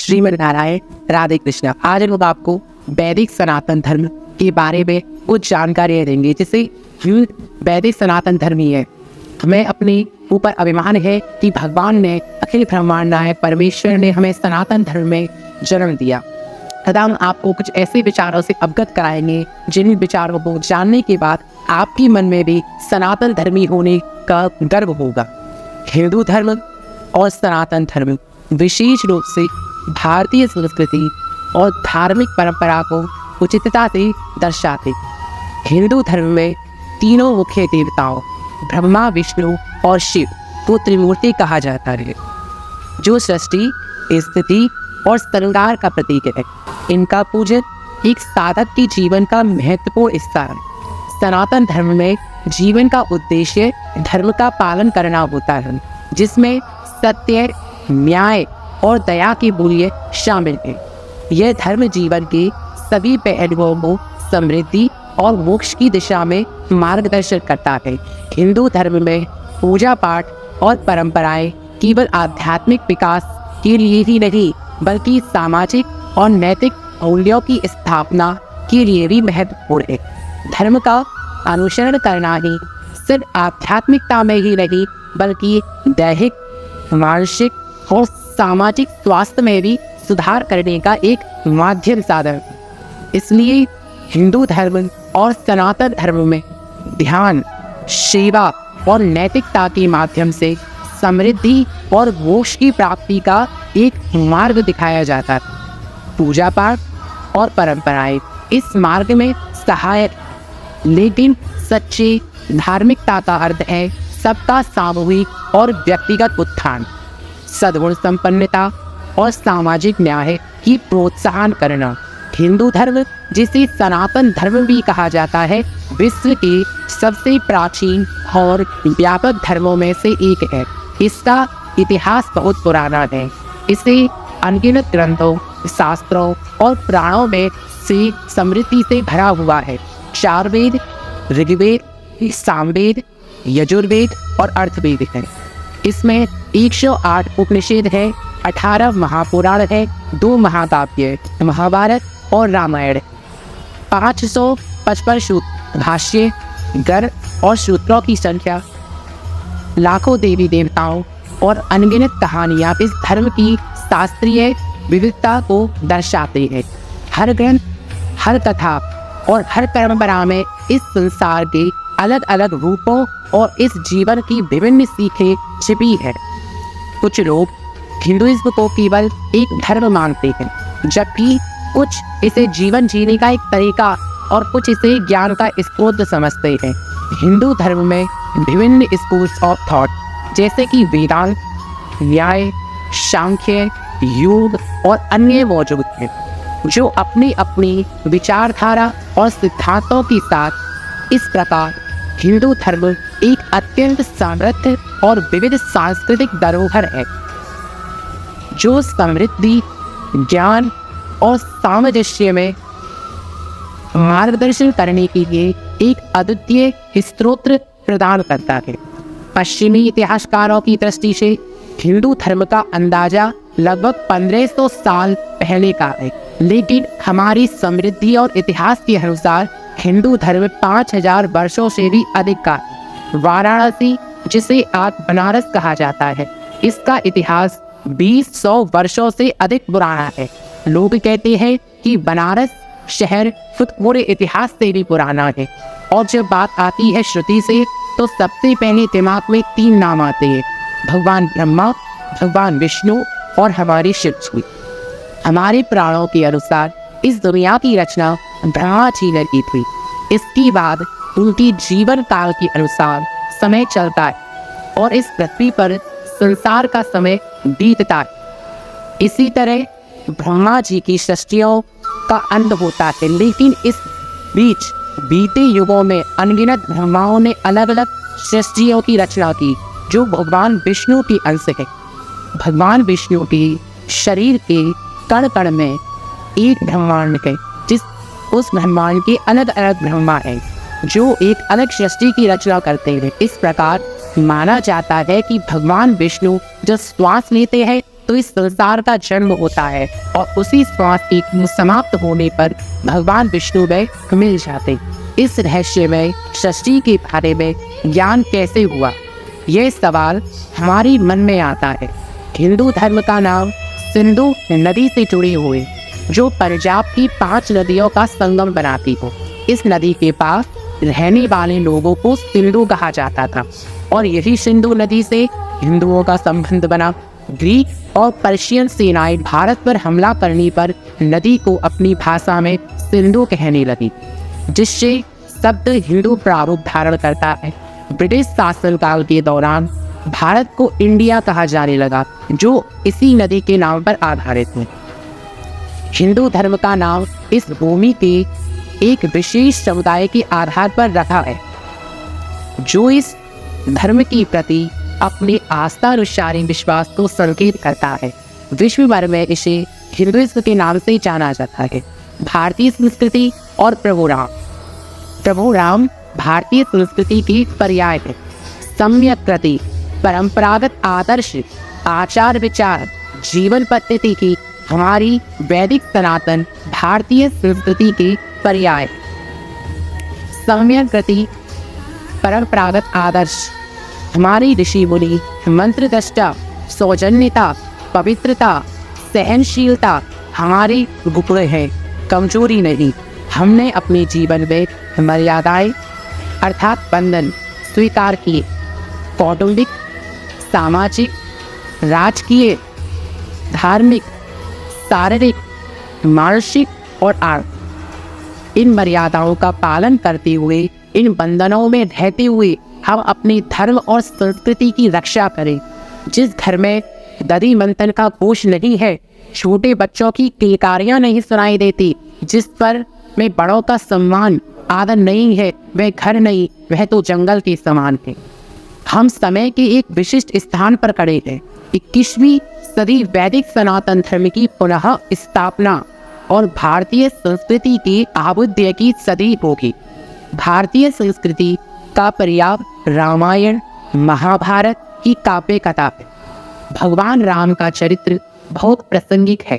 श्रीमद् नारायण राधे कृष्णा। आज हम आपको वैदिक सनातन धर्म के बारे में कुछ जानकारी देंगे। जैसे वैदिक सनातन धर्मी है, हमें अपने ऊपर अभिमान है कि भगवान ने, अखिल ब्रह्मांड नायक परमेश्वर ने हमें सनातन धर्म में जन्म दिया। तथा हम आपको कुछ ऐसे विचारों से अवगत कराएंगे जिन विचारों को जानने के बाद आपके मन में भी सनातन धर्मी होने का गर्व होगा। हिंदू धर्म और सनातन धर्म विशेष रूप से भारतीय संस्कृति और धार्मिक परंपरा को उचितता से दर्शाते। हिंदू धर्म में तीनों मुख्य देवताओं ब्रह्मा, विष्णु और शिव को त्रिमूर्ति कहा जाता है, जो सृष्टि, स्थिति और संहार का प्रतीक है। इनका पूजन एक साधक के जीवन का महत्वपूर्ण हिस्सा है। सनातन धर्म में जीवन का उद्देश्य धर्म का पालन करना होता है, जिसमें सत्य, न्याय और दया के मूल्य शामिल हैं। यह धर्म जीवन के सभी पहलुओं को समृद्धि और मोक्ष की दिशा में मार्गदर्शन करता है। हिंदू धर्म में पूजा पाठ और परंपराएं केवल आध्यात्मिक विकास के लिए ही नहीं, बल्कि सामाजिक और नैतिक मूल्यों की स्थापना के लिए भी महत्वपूर्ण है। धर्म का अनुसरण करना ही सिर्फ आध्यात्मिकता में ही नहीं, बल्कि दैहिक, मानसिक और सामाजिक स्वास्थ्य में भी सुधार करने का एक माध्यम साधन। इसलिए हिंदू धर्म और सनातन धर्म में ध्यान, सेवा और नैतिकता के माध्यम से समृद्धि और मोक्ष की प्राप्ति का एक मार्ग दिखाया जाता है। पूजा पाठ और परंपराएं इस मार्ग में सहायक, लेकिन सच्ची धार्मिकता का अर्थ है सबका सामूहिक और व्यक्तिगत उत्थान, सद्गुण संपन्नता और सामाजिक न्याय की प्रोत्साहन करना। हिंदू धर्म, जिसे सनातन धर्म भी कहा जाता है, विश्व के सबसे प्राचीन और व्यापक धर्मों में से एक है। इसका इतिहास बहुत पुराना है। इसे अनगिनत ग्रंथों, शास्त्रों और पुराणों में से समृद्धि से भरा हुआ है। 4 वेद, ऋग्वेद, सामवेद, यजुर्वेद और अर्थवेद है। इसमें 108 उपनिषद है, 18 महापुराण है, 2 महाकाव्य महाभारत और रामायण, 555 सूत्र, भाष्य, ग्रंथ और सूत्रों की संख्या, लाखों देवी देवताओं और अनगिनत कहानियाँ इस धर्म की शास्त्रीय विविधता को दर्शाते हैं। हर ग्रंथ, हर कथा और हर परंपरा में इस संसार के अलग अलग रूपों और इस जीवन की विभिन्न सीखें छिपी है। कुछ लोग हिंदुइज्म को केवल एक धर्म मानते हैं, जबकि कुछ इसे जीवन जीने का एक तरीका और कुछ इसे ज्ञान का स्रोत समझते हैं। हिंदू धर्म में विभिन्न स्कूल्स ऑफ थॉट जैसे कि वेदांत, न्याय, सांख्य, योग और अन्य मौजूद हैं, जो अपनी अपनी विचारधारा और सिद्धांतों के साथ। इस प्रकार हिंदू धर्म एक अत्यंत समृद्ध और विविध सांस्कृतिक धरोहर है, जो समृद्धि, ज्ञान और सामंजस्य में मार्गदर्शन करने के लिए एक अद्वितीय स्रोत प्रदान करता है। पश्चिमी इतिहासकारों की दृष्टि से हिंदू धर्म का अंदाजा लगभग 1500 साल पहले का है, लेकिन हमारी समृद्धि और इतिहास के अनुसार हिंदू धर्म 5000 वर्षों से भी अधिक का है। वाराणसी, जिसे आज बनारस कहा जाता है, इसका इतिहास 2000 वर्षों से अधिक पुराना है। लोग कहते हैं कि बनारस शहर खुद पूरे इतिहास से भी पुराना है। और जब बात आती है श्रुति से, तो सबसे पहले दिमाग में 3 नाम आते हैं: भगवान ब्रह्मा, भगवान विष्णु और हमारी शिव जी। हमारे पुराणों के अनुसार इस दुनिया की रचना ब्रह्मा जी ने की थी। इसके बाद उनकी जीवन काल के अनुसार समय चलता है और इस पृथ्वी पर संसार का समय बीतता है। इसी तरह ब्रह्मा जी की सृष्टियों का अंत होता है, लेकिन इस बीच बीते युगों में अनगिनत ब्रह्माओं ने अलग अलग सृष्टियों की रचना की, जो भगवान विष्णु की अंश है। भगवान विष्णु के शरीर के कण कण में एक ब्रह्मांड है, उस ब्रह्मांड के अलग अलग ब्रह्मा हैं, जो एक अलग सृष्टि की रचना करते हैं। इस प्रकार माना जाता है कि भगवान विष्णु जब श्वास लेते हैं तो इस संसार का जन्म होता है और उसी श्वास के समाप्त होने पर भगवान विष्णु में मिल जाते। इस रहस्य में सृष्टि के बारे में ज्ञान कैसे हुआ, यह सवाल हमारे मन में आता है। हिंदू धर्म का नाम सिंधु नदी से जुड़े हुए, जो पंजाब की 5 नदियों का संगम बनाती हो। इस नदी के पास रहने वाले लोगों को सिंधु कहा जाता था और यही सिंधु नदी से हिंदुओं का संबंध बना। ग्रीक और पर्शियन सेनाएं भारत पर हमला करने पर नदी को अपनी भाषा में सिंधु कहने लगी, जिससे शब्द हिंदू प्रारूप धारण करता है। ब्रिटिश शासनकाल के दौरान भारत को इंडिया कहा जाने लगा, जो इसी नदी के नाम पर आधारित है। हिंदू धर्म का नाम इस भूमि के एक विशेष समुदाय के आधार पर रखा है, जो इस धर्म के प्रति अपने आस्था अनुसारी विश्वास को संकेत करता है। विश्व भर में इसे हिंदुइज्म के नाम से जाना जाता है। भारतीय संस्कृति और प्रभु राम भारतीय संस्कृति की पर्याय है। सम्यक कृति, परंपरागत आदर्श, आचार विचार, जीवन पद्धति की हमारी वैदिक सनातन भारतीय संस्कृति की पर्याय। सम्यक कृति, परंपरागत आदर्श, हमारी ऋषि मुनि मंत्र दृष्टा, सौजन्यता, पवित्रता, सहनशीलता हमारी गुण है, कमजोरी नहीं। हमने अपने जीवन में मर्यादाएं अर्थात बंधन स्वीकार किए। कौटुंबिक, सामाजिक, राजकीय, धार्मिक, शारीरिक, मानसिक और आर्थिक, इन मर्यादाओं का पालन करते हुए, इन बंधनों में रहते हुए हम अपने धर्म और संस्कृति की रक्षा करें। जिस घर में दधी मंथन का घोष नहीं है, छोटे बच्चों की किलकारियां नहीं सुनाई देती, जिस पर में बड़ों का सम्मान आदर नहीं है, वह घर नहीं, वह तो जंगल के समान है। हम समय के एक विशिष्ट स्थान पर खड़े हैं। 21वीं सदी वैदिक सनातन धर्म की पुनः स्थापना और भारतीय संस्कृति की आबुद्य की सदी होगी। भारतीय संस्कृति का पर्याय रामायण, महाभारत की काव्य कथा है। भगवान राम का चरित्र बहुत प्रासंगिक है।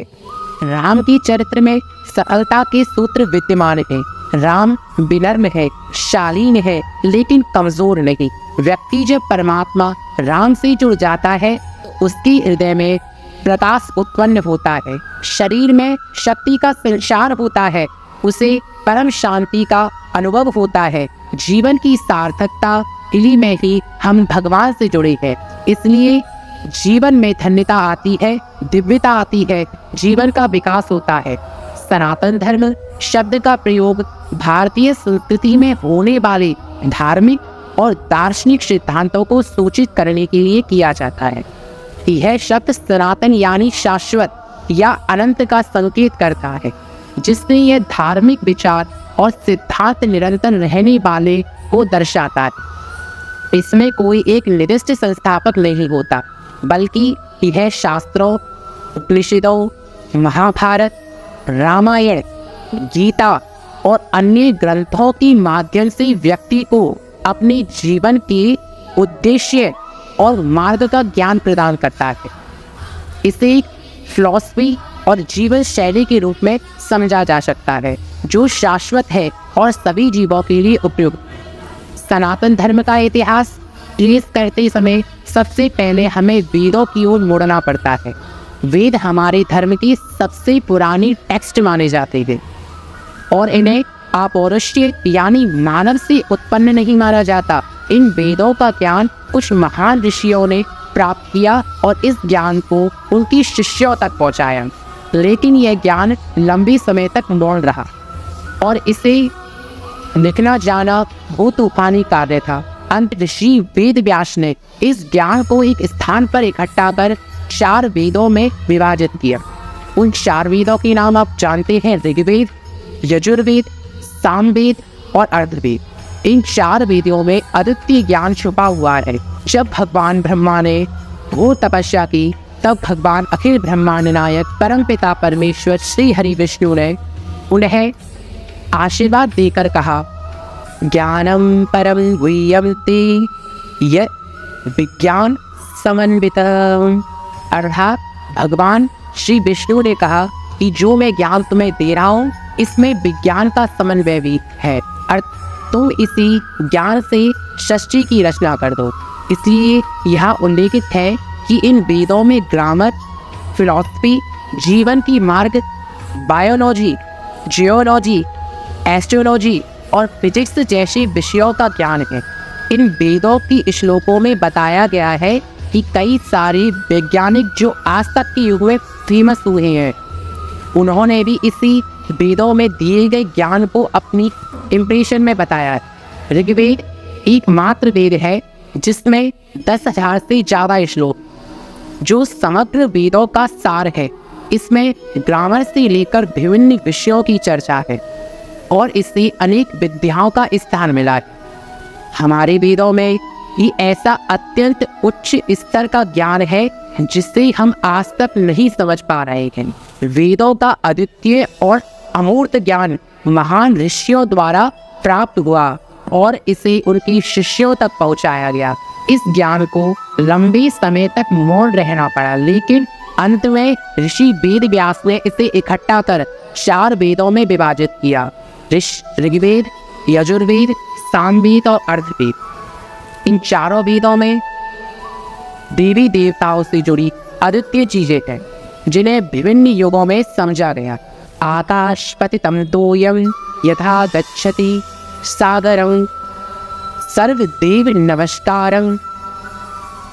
राम के चरित्र में सरलता के सूत्र विद्यमान है। राम विनम्र है, शालीन है, लेकिन कमजोर नहीं। व्यक्ति जब परमात्मा राम से जुड़ जाता है तो उसके हृदय में प्रकाश उत्पन्न होता है, शरीर में शक्ति का संचार होता है, उसे परम शांति का अनुभव होता है। जीवन की सार्थकता में ही हम भगवान से जुड़े हैं, इसलिए जीवन में धन्यता आती है, दिव्यता आती है, जीवन का विकास होता है। सनातन धर्म शब्द का प्रयोग भारतीय संस्कृति में होने वाले धार्मिक और दार्शनिक सिद्धांतों को सूचित करने के लिए किया जाता है। यह शब्द सनातन यानी शाश्वत या अनंत का संकेत करता है, जिससे यह धार्मिक विचार और सिद्धांत निरंतर रहने वाले को दर्शाता है। इसमें कोई एक निर्दिष्ट संस्थापक नहीं होता, बल्कि यह शास्त्रों, उपनिषदों, महाभारत, रामायण, गीता और अन्य ग्रंथों के माध्यम से व्यक्ति को अपने जीवन के उद्देश्य और मार्ग का ज्ञान प्रदान करता है। इसे एक फिलॉसफी और जीवन शैली के रूप में समझा जा सकता है, जो शाश्वत है और सभी जीवों के लिए उपयुक्त। सनातन धर्म का इतिहास ट्रेस करते समय सबसे पहले हमें वेदों की ओर मुड़ना पड़ता है। वेद हमारे धर्म की सबसे पुरानी टेक्स्ट माने जाते हैं और इन्हें अपौरुषीय यानी मानव से उत्पन्न नहीं माना जाता। इन वेदों का ज्ञान कुछ महान ऋषियों ने प्राप्त किया और इस ज्ञान को उनकी शिष्यों तक पहुंचाया, लेकिन यह ज्ञान लंबे समय तक मौन रहा और इसे लिखना जाना बहुत तूफानी कार्य था। अंत ऋषि वेद व्यास ने इस ज्ञान को एक स्थान पर इकट्ठा कर 4 वेदों में विभाजित किया। उन 4 वेदों के नाम आप जानते हैं, ऋग्वेद, यजुर्वेद, सामवेद और अर्थवेद। इन 4 वेदों में अद्वितीय ज्ञान छुपा हुआ है। जब भगवान ब्रह्मा ने घोर तपस्या की, तब भगवान अखिल ब्रह्मांड नायक परमपिता परमेश्वर श्री हरि विष्णु ने उन्हें आशीर्वाद देकर कहा, ज्ञानम परम गुह्यम ते यत् विज्ञान समन्वितम्, अर्थात भगवान श्री विष्णु ने कहा कि जो मैं ज्ञान तुम्हें दे रहा हूँ इसमें विज्ञान का समन्वय भी है, और तुम इसी ज्ञान से सृष्टि की रचना कर दो। इसलिए यहाँ उल्लेखित है कि इन वेदों में ग्रामर, फिलॉसफी, जीवन की मार्ग, बायोलॉजी, जियोलॉजी, एस्ट्रोलॉजी और फिजिक्स जैसे विषयों का ज्ञान है। इन वेदों की श्लोकों में बताया गया है कि कई सारे वैज्ञानिक जो आज तक के युग में फेमस हुए हैं, उन्होंने भी इसी वेदों में दिए गए ज्ञान को अपनी इम्प्रेशन में बताया है। ऋग्वेद एकमात्र वेद है जिसमें 10,000 से ज़्यादा श्लोक जो समग्र वेदों का सार है। इसमें ग्रामर से लेकर विभिन्न विषयों की चर्चा है और इससे अनेक विद्याओं का स्थान मिला है। हमारे वेदों में ये ऐसा अत्यंत उच्च स्तर का ज्ञान है जिससे हम आज तक नहीं समझ पा रहे हैं। वेदों का अद्वितीय और अमूर्त ज्ञान महान ऋषियों द्वारा प्राप्त हुआ और इसे उनके शिष्यों तक पहुंचाया गया। इस ज्ञान को लंबे समय तक मौन रहना पड़ा, लेकिन अंत में ऋषि वेद व्यास ने इसे इकट्ठा कर 4 वेदों में विभाजित किया। ऋग्वेद, यजुर्वेद, सामवेद और अर्थवेद। इन चारों वेदों में देवी देवताओं से जुड़ी अद्वितीय चीजें हैं जिन्हें विभिन्न युगों में समझा गया। आकाश पतितम तोयम यथा गच्छति सागरं सर्वदेव नमस्कारं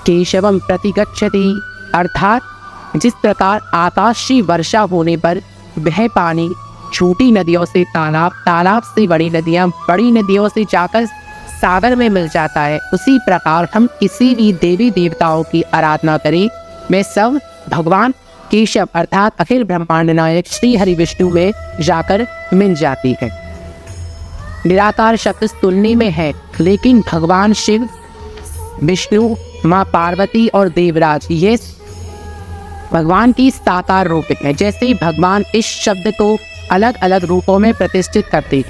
केशवम प्रतिगच्छति। अर्थात जिस प्रकार आकाश की वर्षा होने पर वह पानी छोटी नदियों से तालाब, तालाब से बड़ी नदियाँ, बड़ी नदियों से जाकर सागर में मिल जाता है, उसी प्रकार हम किसी भी देवी देवताओं की आराधना करें में सब भगवान केशव अर्थात अखिल ब्रह्मांड नायक श्री हरि विष्णु में जाकर मिल जाती है। निराकार शब्द सुनने में है, लेकिन भगवान शिव, विष्णु, माँ पार्वती और देवराज ये भगवान की साकार रूप है। जैसे भगवान इस शब्द को अलग अलग रूपों में प्रतिष्ठित करते,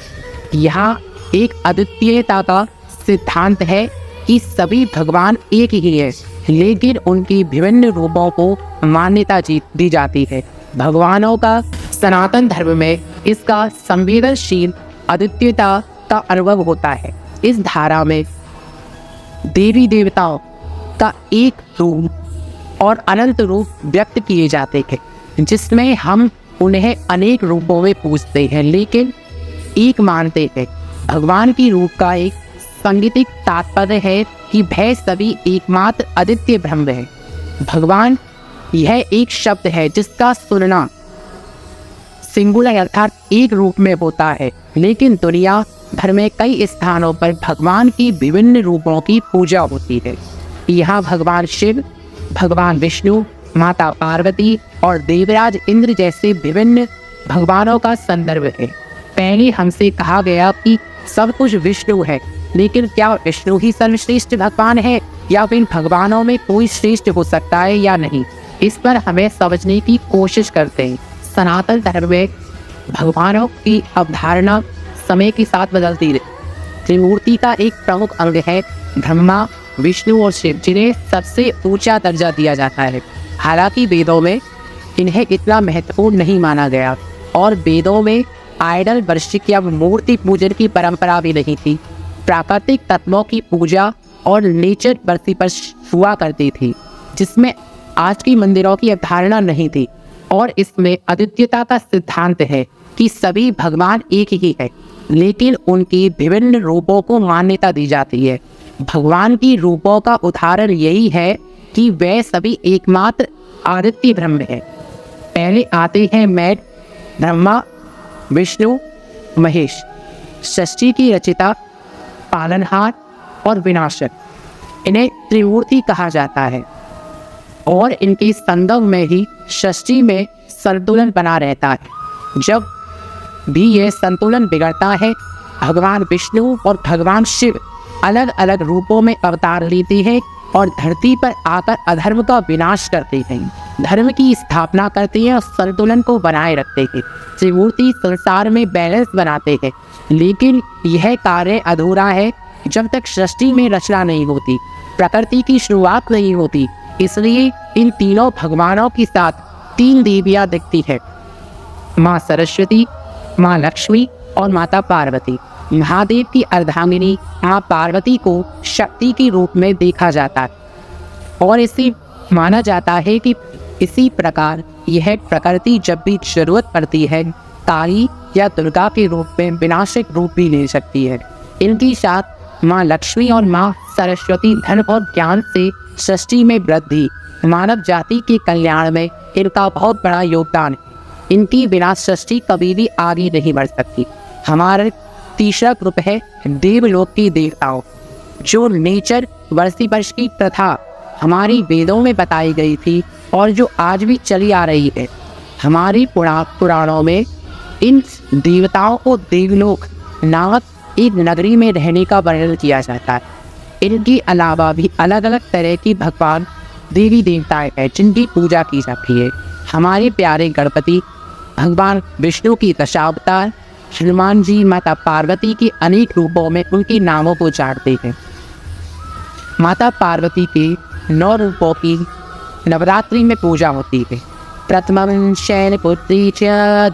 यहाँ एक अद्वितीयता का सिद्धांत है कि सभी भगवान एक ही है, लेकिन उनकी विभिन्न रूपों को मान्यता दी जाती है। भगवानों का सनातन धर्म में इसका संवेदनशील अद्वितीयता का अनुभव होता है। इस धारा में देवी देवताओं का एक रूप और अनंत रूप व्यक्त किए जाते हैं, जिसमें हम उन्हें अनेक रूपों में पूजते हैं, लेकिन एक मानते हैं। भगवान की रूप का एक सांगीतिक तात्पर्य है कि वह सभी एकमात्र अद्वितीय ब्रह्म है। भगवान यह एक शब्द है जिसका सुनना सिंगुलर अर्थात एक रूप में होता है, लेकिन दुनिया भर में कई स्थानों पर भगवान की विभिन्न रूपों की पूजा होती है। यहाँ भगवान शिव, भगवान विष्णु, माता पार्वती और देवराज इंद्र जैसे विभिन्न भगवानों का संदर्भ है। पहले हमसे कहा गया कि सब कुछ विष्णु है, लेकिन क्या विष्णु ही सर्वश्रेष्ठ भगवान है या फिर भगवानों में कोई श्रेष्ठ हो सकता है या नहीं, इस पर हमें समझने की कोशिश करते हैं। सनातन धर्म में भगवानों की अवधारणा समय के साथ बदलती रही। त्रिमूर्ति का एक प्रमुख अंग है ब्रह्मा, विष्णु और शिव, जिन्हें सबसे ऊंचा दर्जा दिया जाता है। हालांकि वेदों में इन्हें इतना महत्वपूर्ण नहीं माना गया और वेदों में आइडल वर्शिप या मूर्ति पूजन की परंपरा भी नहीं थी। प्राकृतिक तत्वों की पूजा और नेचर वर्शिप हुआ करती थी, जिसमें आज की मंदिरों की अवधारणा नहीं थी। और इसमें अद्वितीयता का सिद्धांत है कि सभी भगवान एक ही है, लेकिन उनकी विभिन्न रूपों को मान्यता दी जाती है। भगवान की रूपों का उदाहरण यही है कि वे सभी एकमात्र आदित्य ब्रह्म है। पहले आते हैं मैट, ब्रह्मा, विष्णु, महेश, सृष्टि की रचिता, पालनहार और विनाशक। इन्हें त्रिमूर्ति कहा जाता है और इनके संगम में ही सृष्टि में संतुलन बना रहता है। जब भी यह संतुलन बिगड़ता है, भगवान विष्णु और भगवान शिव अलग अलग रूपों में अवतार लेते हैं और धरती पर आकर अधर्म का विनाश करते हैं, धर्म की स्थापना करते हैं और संतुलन को बनाए रखते हैं। त्रिमूर्ति संसार में बैलेंस बनाते हैं, लेकिन यह कार्य अधूरा है जब तक सृष्टि में रचना नहीं होती, प्रकृति की शुरुआत नहीं होती। इसलिए इन तीनों भगवानों के साथ 3 देवियां दिखती है, माँ सरस्वती, माँ लक्ष्मी और माता पार्वती। महादेव की अर्धांगिनी माँ पार्वती को शक्ति के रूप में देखा जाता है और इसे माना जाता है कि इसी प्रकार यह प्रकृति जब भी जरूरत पड़ती है काली या दुर्गा के रूप में विनाशक रूप भी ले सकती है। इनकी साथ माँ लक्ष्मी और माँ सरस्वती धन और ज्ञान से सृष्टि में वृद्धि, मानव जाति के कल्याण में इनका बहुत बड़ा योगदान है। इनकी बिना सृष्टि कभी भी आगे नहीं बढ़ सकती। हमारा तीसरा ग्रुप है देवलोक की देवताओं, जो नेचर वर्ष की प्रथा हमारी वेदों में बताई गई थी और जो आज भी चली आ रही है। हमारी पुराणों में इन देवताओं को देवलोक नामक एक नगरी में रहने का वर्णन किया जाता है। इनके अलावा भी अलग अलग तरह की भगवान देवी देवताएं हैं जिनकी पूजा की जाती है। हमारे प्यारे गणपति भगवान विष्णु की दशावतार, हनुमान जी माता पार्वती के अनेक रूपों में उनके नामों को जानते हैं। माता पार्वती के 9 रूपों की नवरात्रि में पूजा होती है। प्रथमं शैलपुत्री च,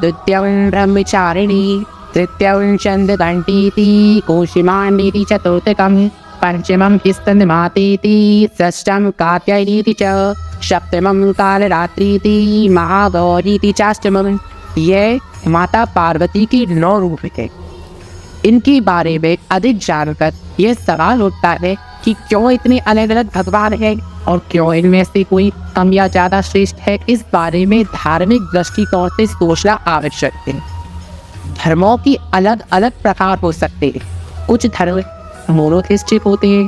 द्वितीयं ब्रह्मचारिणी, तृतीयं चंद्रघंटीति, कौशिमांडीति, चतुर्थकं पंचमं स्कंदमातेति, षष्ठं कात्यायनीति च, सप्तमं कालरात्रीति, महागौरीति चाष्टमं। यह माता पार्वती की 9 रूप है। इनके बारे में अधिक जानकर यह सवाल उठता है कि क्यों इतने अलग अलग भगवान हैं और क्यों इनमें से कोई कम या ज़्यादा श्रेष्ठ है। इस बारे में धार्मिक दृष्टिकोण से सोचना आवश्यक है। धर्मों की अलग अलग प्रकार हो सकते हैं। कुछ धर्म मोनोथिस्टिक होते हैं,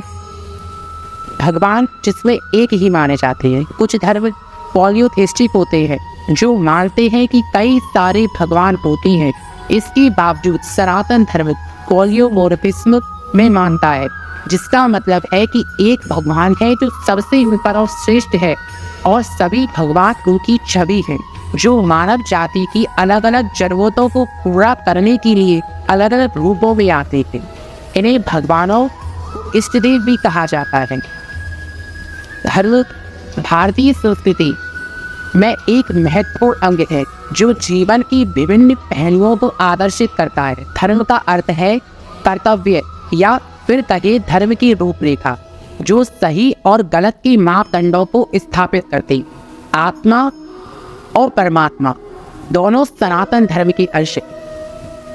भगवान जिसमें एक ही माने जाते हैं। कुछ धर्म पॉलियोथिस्टिक होते हैं, जो मानते हैं कि कई सारे भगवान होते हैं। इसके बावजूद सनातन धर्म पॉलियोमोर्फिज्म में मानता है, जिसका मतलब है कि एक भगवान है जो सबसे ऊपर और श्रेष्ठ है और सभी भगवान उनकी छवि है, जो मानव जाति की अलग अलग जरूरतों को पूरा करने के लिए अलग अलग रूपों में आते हैं। इन्हें भगवानों इष्टदेव भी कहा जाता है। धर्म भारतीय संस्कृति में एक महत्वपूर्ण अंग है जो जीवन की विभिन्न पहलुओं को आदर्शित करता है। धर्म का अर्थ है कर्तव्य या फिर कहे धर्म की रूपरेखा, जो सही और गलत की मापदंडों को स्थापित करती। आत्मा और परमात्मा दोनों सनातन धर्म के अंश हैं।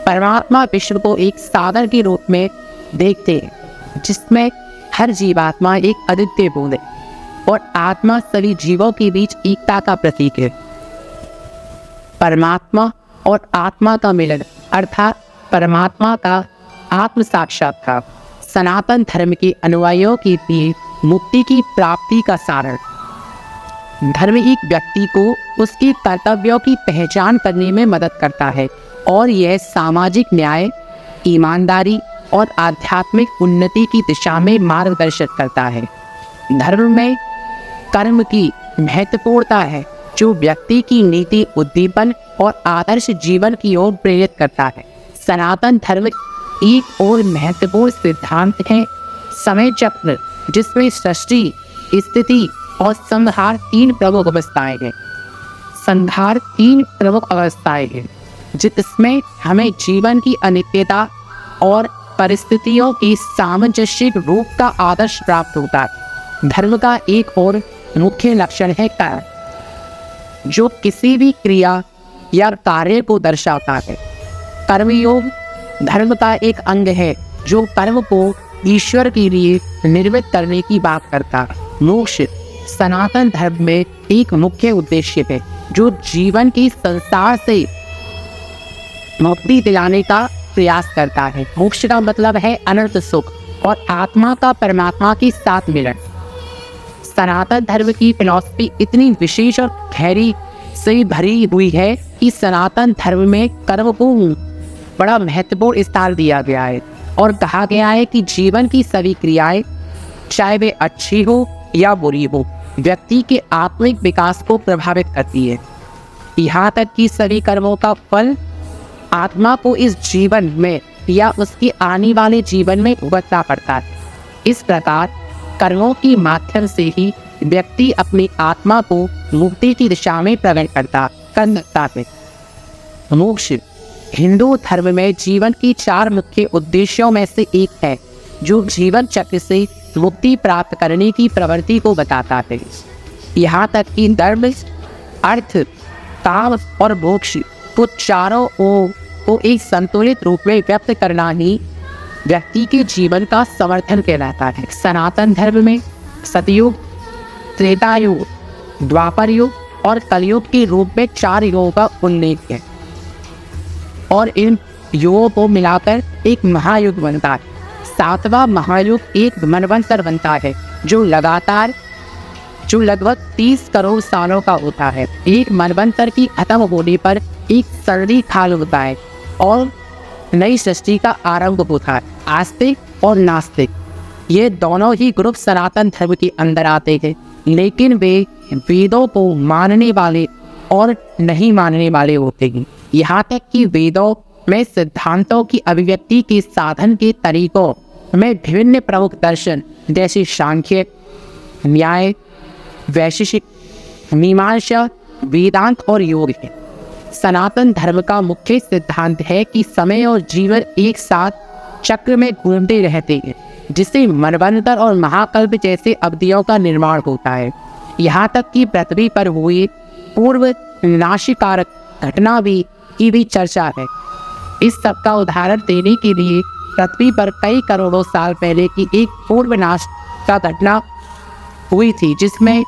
परमात्मा विश्व को एक सागर के रूप में देखते हैं, जिसमें हर जीवात्मा एक अद्वितीय बूंद है और आत्मा सभी जीवों के बीच एकता का प्रतीक है। परमात्मा और आत्मा का मिलन अर्थात परमात्मा का आत्म साक्षात्कार सनातन धर्म के अनुयायियों के लिए मुक्ति की प्राप्ति का सारण। धर्म एक व्यक्ति को उसके कर्तव्यों की पहचान करने में मदद करता है और यह सामाजिक न्याय, ईमानदारी और आध्यात्मिक उन्नति की दिशा में मार्गदर्शन करता है। धर्म में कर्म की महत्वपूर्णता है, जो व्यक्ति की नीति, उद्दीपन और आदर्श जीवन की ओर प्रेरित करता है। सनातन धर्म एक और महत्वपूर्ण सिद्धांत है समय चक्र, जिसमें सृष्टि, स्थिति और संहार 3 प्रमुख अवस्थाएं हैं। संहार 3 प्रमुख अवस्थाएं हैं, जिसमें हमें जीवन की अनित्यता और परिस्थितियों के सामंजस्य रूप का आदर्श प्राप्त होता है। धर्म का एक और मुख्य लक्षण है कर्म, जो किसी भी क्रिया या कार्य को दर्शाता है। कर्मयोग धर्म का एक अंग है, जो कर्म को ईश्वर के लिए निर्मित करने की बात करता है। मोक्ष सनातन धर्म में एक मुख्य उद्देश्य है, जो जीवन की संसार से मुक्ति दिलाने का प्रयास करता है। मोक्ष का मतलब है अनंत सुख और आत्मा का परमात्मा के साथ मिलन। सनातन धर्म की फिलॉसफी इतनी विशेष और गहरी से भरी हुई है कि सनातन धर्म में कर्म को बड़ा महत्वपूर्ण स्थान दिया गया है और कहा गया है कि जीवन की सभी क्रियाएं, चाहे वे अच्छी हो या बुरी हो, व्यक्ति के आत्मिक विकास को प्रभावित करती है। यहाँ तक कि सभी कर्मों का फल आत्मा को इस जीवन में या उसके आने वाले जीवन में भुगतना पड़ता है। इस प्रकार कर्मों के माध्यम से ही व्यक्ति अपनी आत्मा को मुक्ति की दिशा में प्रकट कर सकता है। मोक्ष हिंदू धर्म में जीवन की 4 मुख्य उद्देश्यों में से एक है, जो जीवन चक्र से मुक्ति प्राप्त करने की प्रवृत्ति को बताता है। यहाँ तक कि धर्म, अर्थ, काम और मोक्ष को चारों को एक संतुलित रूप में व्यक्त करना ही व्यक्ति के जीवन का समर्थन कहलाता है। सनातन धर्म में सतयुग, त्रेता युग, द्वापर युग और कलयुग के रूप में 4 युगों का उल्लेख है और इन युगों को मिलाकर एक महायुग बनता है। 7वां महायुग एक मनवंतर बनता है, जो लगभग 30 करोड़ सालों का होता है। एक मनवंतर की खत्म होने पर एक सर्दी काल होता है और नई सृष्टि का आरंभ होता है। आस्तिक और नास्तिक ये दोनों ही ग्रुप सनातन धर्म के अंदर आते हैं, लेकिन वे वेदों को मानने वाले और नहीं मानने वाले होते हैं। यहाँ तक कि वेदों में सिद्धांतों की अभिव्यक्ति के साधन के तरीकों में विभिन्न प्रमुख दर्शन जैसे सांख्य, न्याय, वैशेषिक, मीमांसा, वेदांत और योग है। सनातन धर्म का मुख्य सिद्धांत है कि समय और जीवन एक साथ चक्र में घूमते रहते हैं, जिससे मनवंतर और महाकल्प जैसे अवधियों का निर्माण होता है। यहाँ तक कि पृथ्वी पर हुई पूर्व नाशिकारक घटना की भी चर्चा है। इस सब का उदाहरण देने के लिए पृथ्वी पर कई करोड़ों साल पहले की एक पूर्व नाश का घटना हुई थी, जिसमें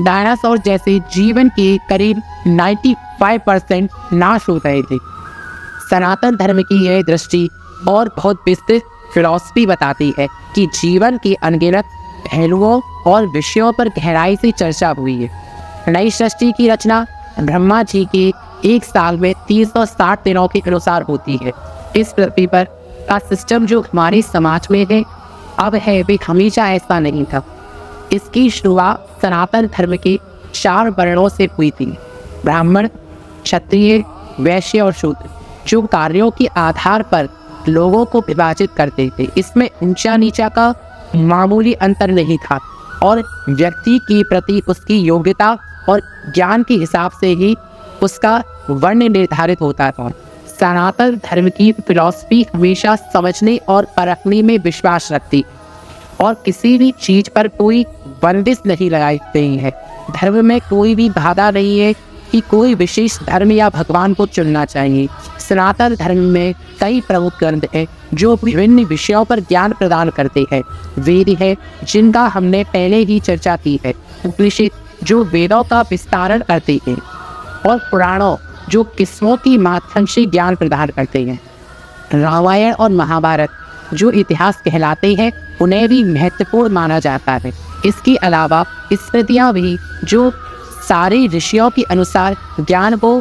डायनासोर जैसे जीवन के करीब 95% नाश हो गए थे। सनातन धर्म की यह दृष्टि और बहुत विस्तृत फिलॉसफी बताती है कि जीवन के अनगिनत पहलुओं और विषयों पर गहराई से चर्चा हुई है। नई सृष्टि की रचना ब्रह्मा जी के एक साल में 360 दिनों के अनुसार होती है। इस पृथ्वी पर का सिस्टम जो हमारे समाज में है अब है, वे हमेशा ऐसा नहीं था। इसकी शुरुआत सनातन धर्म के 4 वर्णों से हुई थी, ब्राह्मण, क्षत्रिय, वैश्य और शूद्र, जो कार्यों के आधार पर लोगों को विभाजित करते थे। इसमें ऊंचा नीचा का मामूली अंतर नहीं था और व्यक्ति के प्रति उसकी योग्यता और ज्ञान के हिसाब से ही उसका वर्ण निर्धारित होता था। सनातन धर्म की फिलॉसफी हमेशा समझने और परखने में विश्वास रखती और किसी भी चीज पर कोई बंदिश नहीं लगाई गई है। धर्म में कोई भी बाधा नहीं है कि कोई विशेष धर्म या भगवान को चुनना चाहिए। सनातन धर्म में कई प्रमुख ग्रंथ हैं जो विभिन्न विषयों पर ज्ञान प्रदान करते हैं। वेद है, जिनका हमने पहले ही चर्चा की है, उपनिषद जो वेदों का विस्तारण करते हैं, और पुराणों जो किस्मों की माध्यम से ज्ञान प्रदान करते हैं। रामायण और महाभारत जो इतिहास कहलाते हैं, उन्हें भी महत्वपूर्ण माना जाता है। इसके अलावा स्मृतियाँ भी जो सारे ऋषियों के अनुसार ज्ञान को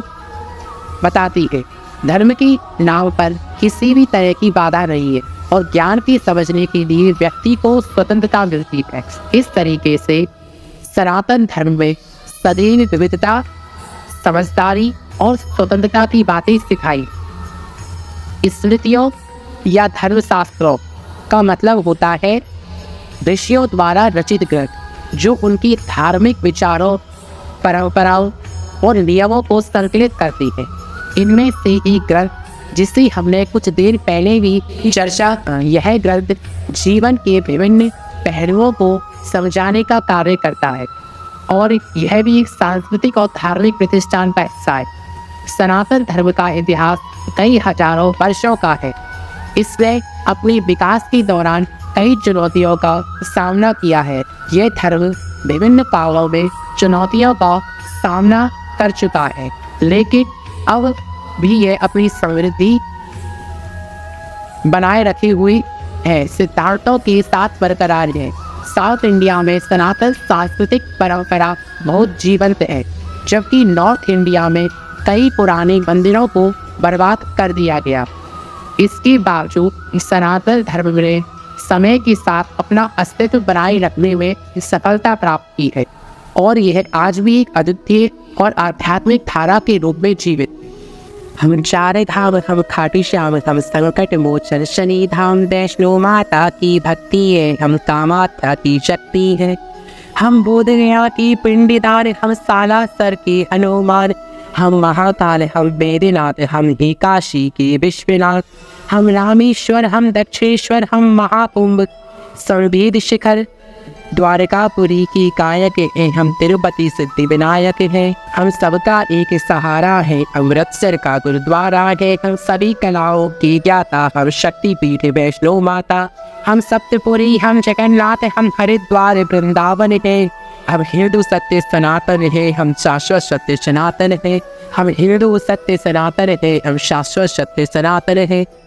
बताती है। धर्म की नाम पर किसी भी तरह की बाधा नहीं है और ज्ञान की समझने के लिए व्यक्ति को स्वतंत्रता मिलती है। इस तरीके से सनातन धर्म में सदैव विविधता, समझदारी और स्वतंत्रता की बातें सिखाई। स्मृतियों या धर्मशास्त्रों का मतलब होता है ऋषियों द्वारा रचित ग्रंथ जो उनकी धार्मिक विचारों, परंपराओं और नियमों को संकलित करती है। इनमें से एक ग्रंथ जिसे हमने कुछ देर पहले भी चर्चा, यह ग्रंथ जीवन के विभिन्न पहलुओं को समझाने का कार्य करता है और यह भी एक सांस्कृतिक और धार्मिक प्रतिष्ठान का हिस्सा है। सनातन धर्म का इतिहास कई हजारों वर्षों का है। इसने अपने विकास के दौरान कई चुनौतियों का सामना किया है। यह धर्म विभिन्न कालों में चुनौतियों का सामना कर चुका है, लेकिन अब भी यह अपनी समृद्धि बनाए रखी हुई है, सिद्धांतों के साथ बरकरार है। साउथ इंडिया में सनातन सांस्कृतिक परंपरा बहुत जीवंत है, जबकि नॉर्थ इंडिया में कई पुराने मंदिरों को बर्बाद कर दिया गया। इसके बावजूद सनातन धर्म ने समय के साथ अपना अस्तित्व बनाए रखने में सफलता प्राप्त की है और यह आज भी एक अद्वितीय और आध्यात्मिक धारा के रूप में जीवित। हम चारे धाम, हम खाटू श्याम, हम संकट मोचन शनि धाम, वैष्णो माता की भक्ति है, हम कामाता की शक्ति है। हम बोध गया की पिंडीदार, हम सालासर के हनुमान, हम महाकाल, हम बैद्यनाथ, हम ही काशी के विश्वनाथ, हम रामेश्वर, हम दक्षेश्वर, हम महाकुंभ संवेद शिखर द्वारकापुरी की गायक हैं, हम तिरुपति सिद्धि विनायक हैं, हम सबका एक सहारा है, अमृतसर का गुरुद्वारा है, हम सभी कलाओं की ज्ञाता, हम शक्तिपीठ वैष्णो माता, हम सप्तपुरी, हम जगन्नाथ, हम हरिद्वार वृंदावन है, हम हिंदू सत्य सनातन है, हम शाश्वत सत्य सनातन है, हम हिंदू सत्य सनातन है, हम शाश्वत सत्य सनातन है।